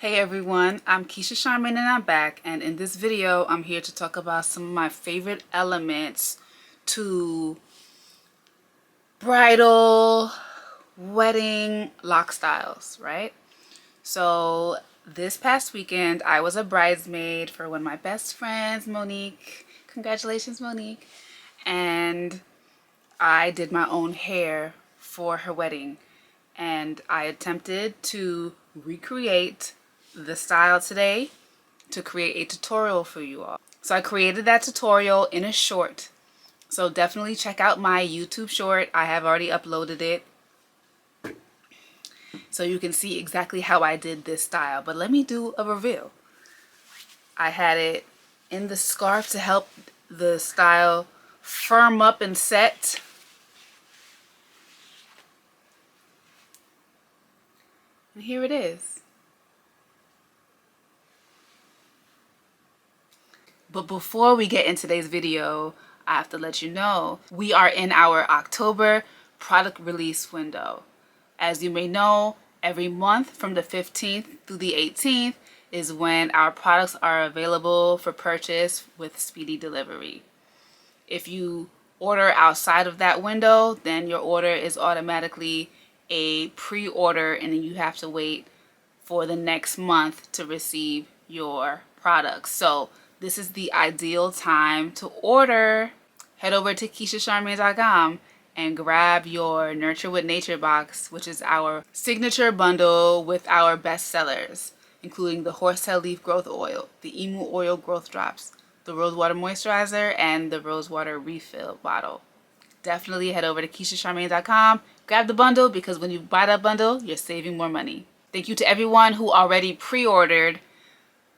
Hey everyone, I'm Keisha Charmaine and I'm back, and in this video I'm here to talk about some of my favorite elements to bridal wedding lock styles, right? So this past weekend I was a bridesmaid for one of my best friends, Monique. Congratulations, Monique. And I did my own hair for her wedding, and I attempted to recreate the style today to create a tutorial for you all. So I created that tutorial in a short. So definitely check out my YouTube short. I have already uploaded it, so you can see exactly how I did this style. But let me do a reveal. I had it in the scarf to help the style firm up and set. And here it is. But before we get into today's video, I have to let you know we are in our October product release window. As you may know, every month from the 15th through the 18th is when our products are available for purchase with speedy delivery. If you order outside of that window, then your order is automatically a pre-order, and then you have to wait for the next month to receive your products. So this is the ideal time to order. Head over to KeishaCharmaine.com and grab your Nurture with Nature box, which is our signature bundle with our best sellers, including the Horsetail Leaf Growth Oil, the Emu Oil Growth Drops, the Rosewater Moisturizer, and the Rosewater Refill bottle. Definitely head over to KeishaCharmaine.com, grab the bundle, because when you buy that bundle, you're saving more money. Thank you to everyone who already pre-ordered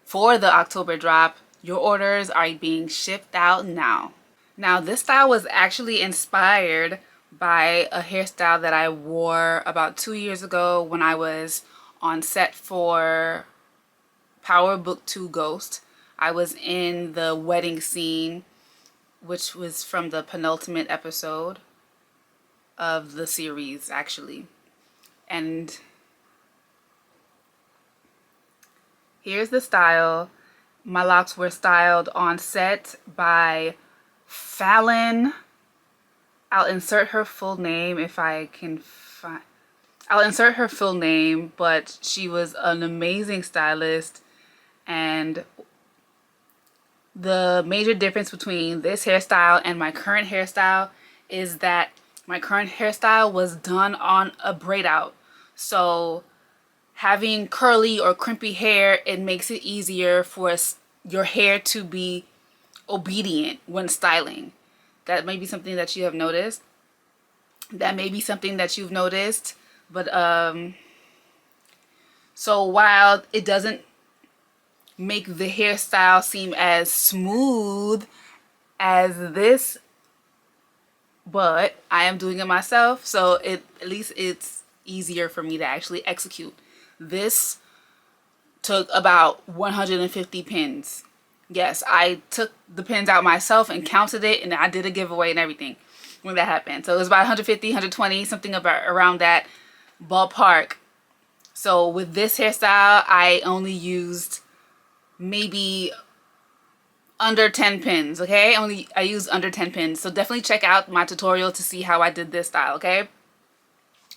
for the October drop. Your orders are being shipped out now. Now, this style was actually inspired by a hairstyle that I wore about 2 years ago when I was on set for Power Book 2 Ghost. I was in the wedding scene, which was from the penultimate episode of the series, actually. And here's the style. My locks were styled on set by Fallon. I'll insert her full name if I can find. I'll insert her full name, but she was an amazing stylist. And the major difference between this hairstyle and my current hairstyle is that my current hairstyle was done on a braid out. So having curly or crimpy hair, it makes it easier for your hair to be obedient when styling. That may be something that you have noticed. But so while it doesn't make the hairstyle seem as smooth as this, but I am doing it myself, so at least it's easier for me to actually execute. This took about 150 pins. Yes, I took the pins out myself and counted it, and I did a giveaway and everything when that happened. So it was about 150, 120, something about around that ballpark. So with this hairstyle, I only used maybe under 10 pins, okay? I used under 10 pins. So definitely check out my tutorial to see how I did this style, okay?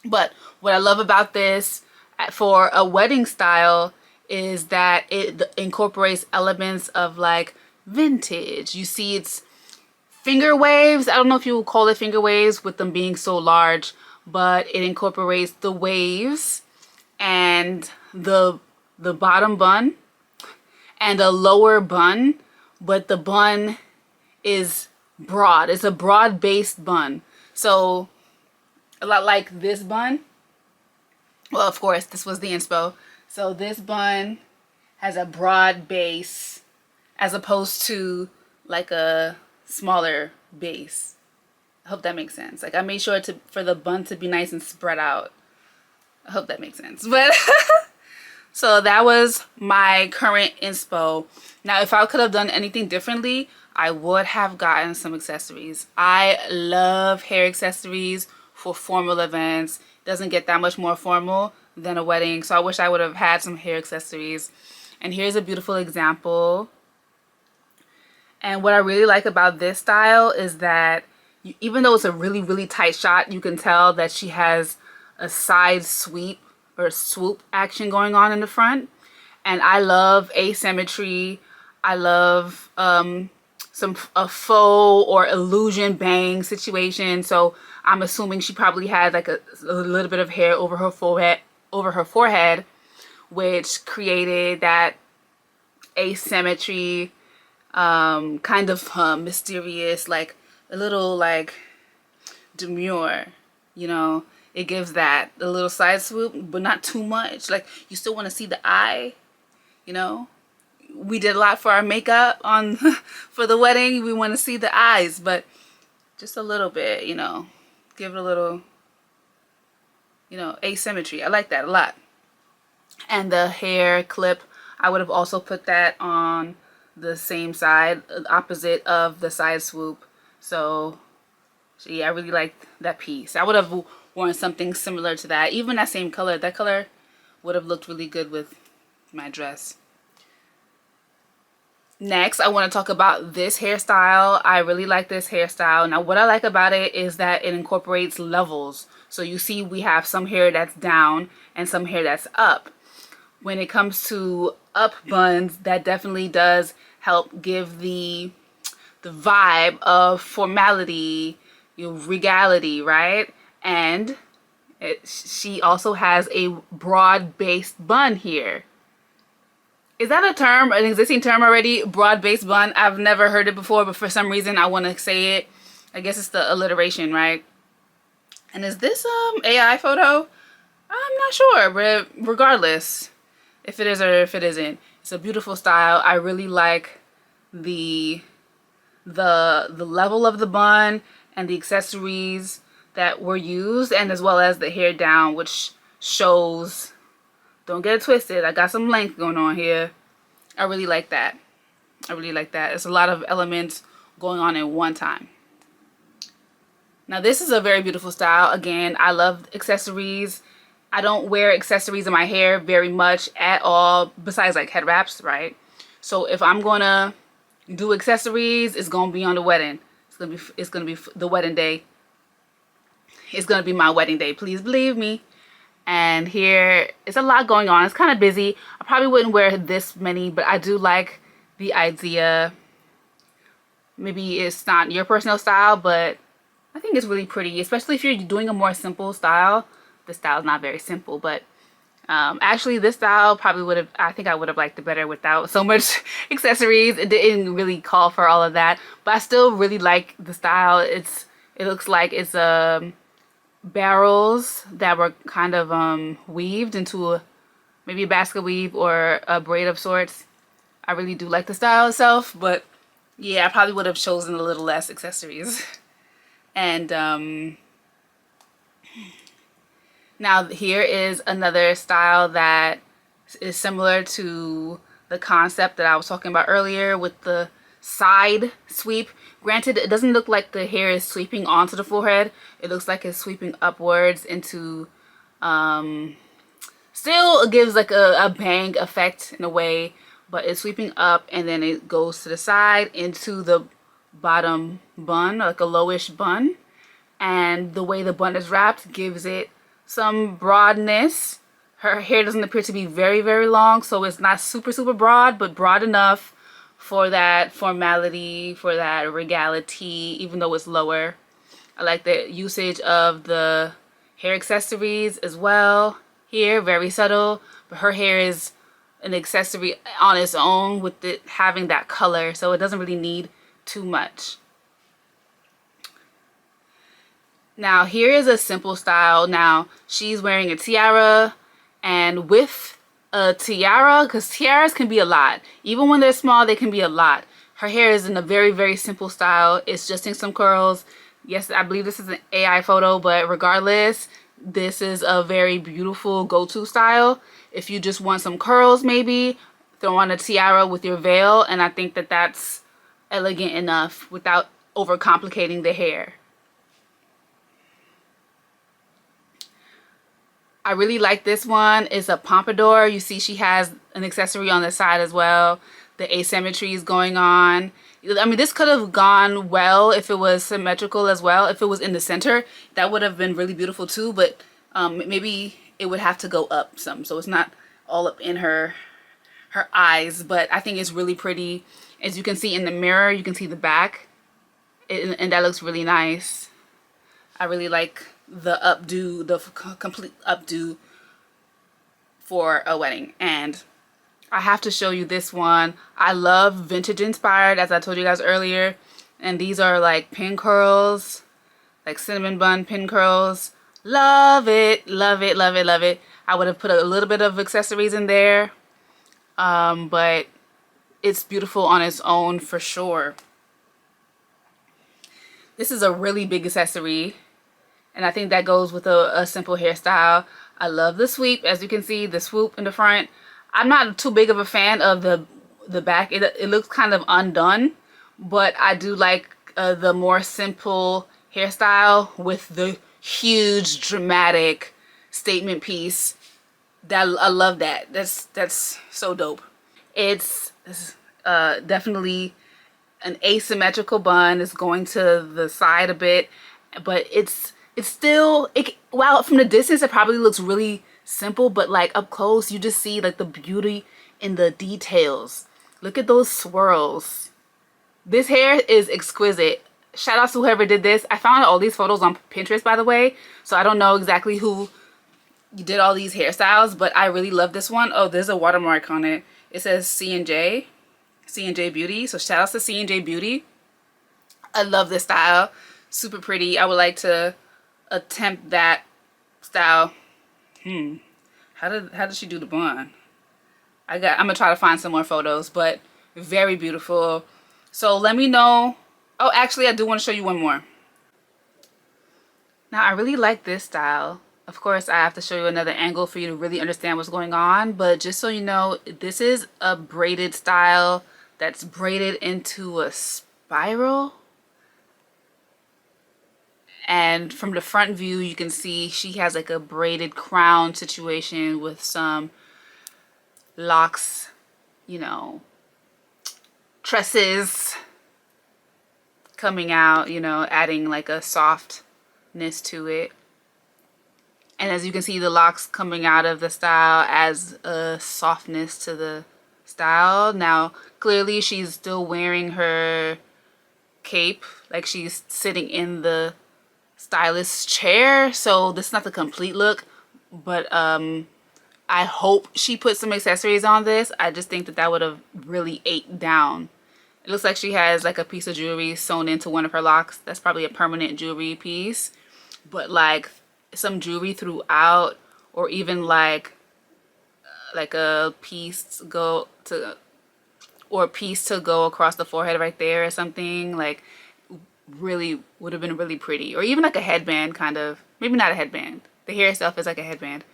But what I love about this for a wedding style is that it incorporates elements of like vintage. You see it's finger waves. I don't know if you would call it finger waves with them being so large, but it incorporates the waves and the bottom bun and a lower bun, but the bun is broad. It's a broad-based bun. So a lot like this bun. Well, of course, this was the inspo. So this bun has a broad base as opposed to like a smaller base. I hope that makes sense. Like I made sure for the bun to be nice and spread out. I hope that makes sense. But so that was my current inspo. Now, if I could have done anything differently, I would have gotten some accessories. I love hair accessories for formal events. It doesn't get that much more formal than a wedding. So I wish I would have had some hair accessories. And here's a beautiful example. And what I really like about this style is that even though it's a really, really tight shot, you can tell that she has a side sweep or swoop action going on in the front. And I love asymmetry. I love a faux or illusion bang situation. So I'm assuming she probably had like a little bit of hair over her forehead, which created that asymmetry, kind of mysterious, like a little like demure, you know. It gives that a little side swoop, but not too much. Like, you still want to see the eye, you know. We did a lot for our makeup on for the wedding. We want to see the eyes, but just a little bit, you know. Give it a little, you know, asymmetry. I like that a lot. And the hair clip, I would have also put that on the same side, opposite of the side swoop. So yeah, I really like that piece. I would have worn something similar to that. Even that same color. That color would have looked really good with my dress. Next, I want to talk about this hairstyle. I really like this hairstyle. Now, what I like about it is that it incorporates levels. So you see we have some hair that's down and some hair that's up. When it comes to up buns, that definitely does help give the vibe of formality, you know, regality, right? And she also has a broad-based bun here. Is that a term, an existing term already? Broad-based bun? I've never heard it before, but for some reason I want to say it. I guess it's the alliteration, right? And is this AI photo? I'm not sure, but regardless, if it is or if it isn't, it's a beautiful style. I really like the level of the bun and the accessories that were used, and as well as the hair down, which shows, don't get it twisted, I got some length going on here. I really like that. I really like that. It's a lot of elements going on in one time. Now this is a very beautiful style. Again, I love accessories. I don't wear accessories in my hair very much at all, besides like head wraps, right? So if I'm gonna do accessories, it's gonna be on the wedding. It's gonna be the wedding day. It's gonna be my wedding day. Please believe me. And here it's a lot going on. It's kind of busy. I probably wouldn't wear this many, but I do like the idea. Maybe it's not your personal style, but I think it's really pretty, especially if you're doing a more simple style. This style is not very simple, but actually this style probably would have, I think I would have liked it better without so much accessories. It didn't really call for all of that, but I still really like the style. It looks like it's barrels that were kind of weaved into maybe a basket weave or a braid of sorts. I really do like the style itself, but yeah, I probably would have chosen a little less accessories. And now here is another style that is similar to the concept that I was talking about earlier with the side sweep. Granted, it doesn't look like the hair is sweeping onto the forehead. It looks like it's sweeping upwards into, still it gives like a bang effect in a way, but it's sweeping up and then it goes to the side into the bottom bun, like a lowish bun. And the way the bun is wrapped gives it some broadness. Her hair doesn't appear to be very, very long, so it's not super, super broad, but broad enough for that formality, for that regality, even though it's lower. I like the usage of the hair accessories as well here, very subtle, but her hair is an accessory on its own with it having that color, so it doesn't really need too much. Now here is a simple style. Now she's wearing a tiara, and with a tiara, because tiaras can be a lot. Even when they're small, they can be a lot. Her hair is in a very, very simple style. It's just in some curls. Yes, I believe this is an AI photo, but regardless, this is a very beautiful go-to style. If you just want some curls, maybe throw on a tiara with your veil, and I think that that's elegant enough without overcomplicating the hair. I really like this one. It's a pompadour. You see she has an accessory on the side as well. The asymmetry is going on. I mean, this could have gone well if it was symmetrical as well. If it was in the center, that would have been really beautiful too. But maybe it would have to go up some, so it's not all up in her eyes. But I think it's really pretty. As you can see in the mirror, you can see the back, and that looks really nice. I really like the updo, the complete updo for a wedding. And I have to show you this one. I love vintage inspired, as I told you guys earlier. And these are like pin curls, like cinnamon bun pin curls. Love it, love it, love it, love it. I would have put a little bit of accessories in there, but it's beautiful on its own for sure. This is a really big accessory, and I think that goes with a simple hairstyle. I love the sweep, as you can see, the swoop in the front. I'm not too big of a fan of the back. It looks kind of undone, but I do like the more simple hairstyle with the huge dramatic statement piece. That I love that. That's so dope. It's definitely an asymmetrical bun. It's going to the side a bit, but it's still, while from the distance it probably looks really simple, but like up close you just see like the beauty in the details. Look at those swirls. This hair is exquisite. Shout out to whoever did this. I found all these photos on Pinterest, by the way, so I don't know exactly who did all these hairstyles, but I really love this one. Oh, there's a watermark on it. It says C&J Beauty. So shout out to C&J Beauty. I love this style. Super pretty. I would like to attempt that style. How did she do the bun? I'm gonna try to find some more photos, but very beautiful. So let me know. Oh, actually, I do want to show you one more. Now, I really like this style. Of course, I have to show you another angle for you to really understand what's going on. But just so you know, this is a braided style that's braided into a spiral. And from the front view, you can see she has like a braided crown situation with some locks, you know, tresses coming out, you know, adding like a softness to it. And as you can see, the locks coming out of the style adds a softness to the style. Now, clearly she's still wearing her cape, like she's sitting in the stylist's chair, so this is not the complete look, but I hope she put some accessories on this. I just think that would have really ate down. It looks like she has like a piece of jewelry sewn into one of her locks. That's probably a permanent jewelry piece, but like some jewelry throughout, or even like a piece go to, or a piece to go across the forehead right there or something, like really would have been really pretty. Or even like a headband, kind of. Maybe not a headband. The hair itself is like a headband.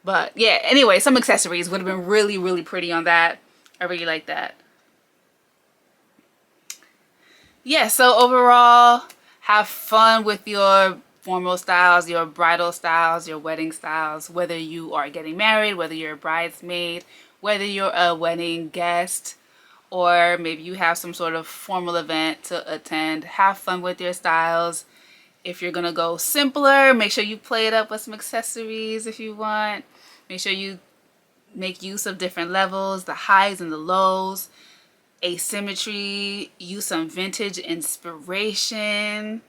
But yeah, anyway, some accessories would have been really, really pretty on that. I really like that. Yeah, so overall, have fun with your formal styles, your bridal styles, your wedding styles, whether you are getting married, whether you're a bridesmaid, whether you're a wedding guest, or maybe you have some sort of formal event to attend. Have fun with your styles. If you're gonna go simpler, make sure you play it up with some accessories if you want. Make sure you make use of different levels, the highs and the lows, asymmetry, use some vintage inspiration,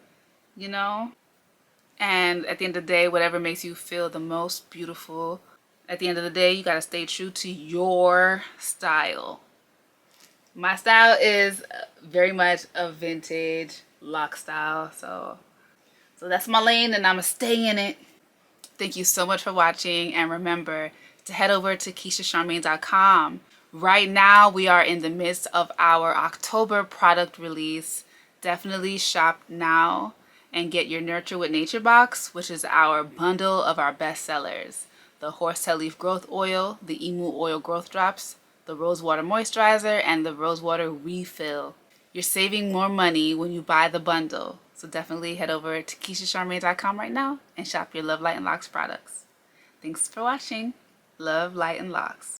you know. And at the end of the day, whatever makes you feel the most beautiful. At the end of the day, you gotta stay true to your style. My style is very much a vintage lock style, so that's my lane, and I'ma stay in it. Thank you so much for watching, and remember to head over to KeishaCharmaine.com. Right now, we are in the midst of our October product release. Definitely shop now and get your Nurture with Nature box, which is our bundle of our best sellers. The Horsetail Leaf Growth Oil, the Emu Oil Growth Drops, the Rosewater Moisturizer, and the Rosewater Refill. You're saving more money when you buy the bundle. So definitely head over to KeishaCharmaine.com right now and shop your Love, Light, and Locks products. Thanks for watching. Love, light, and locks.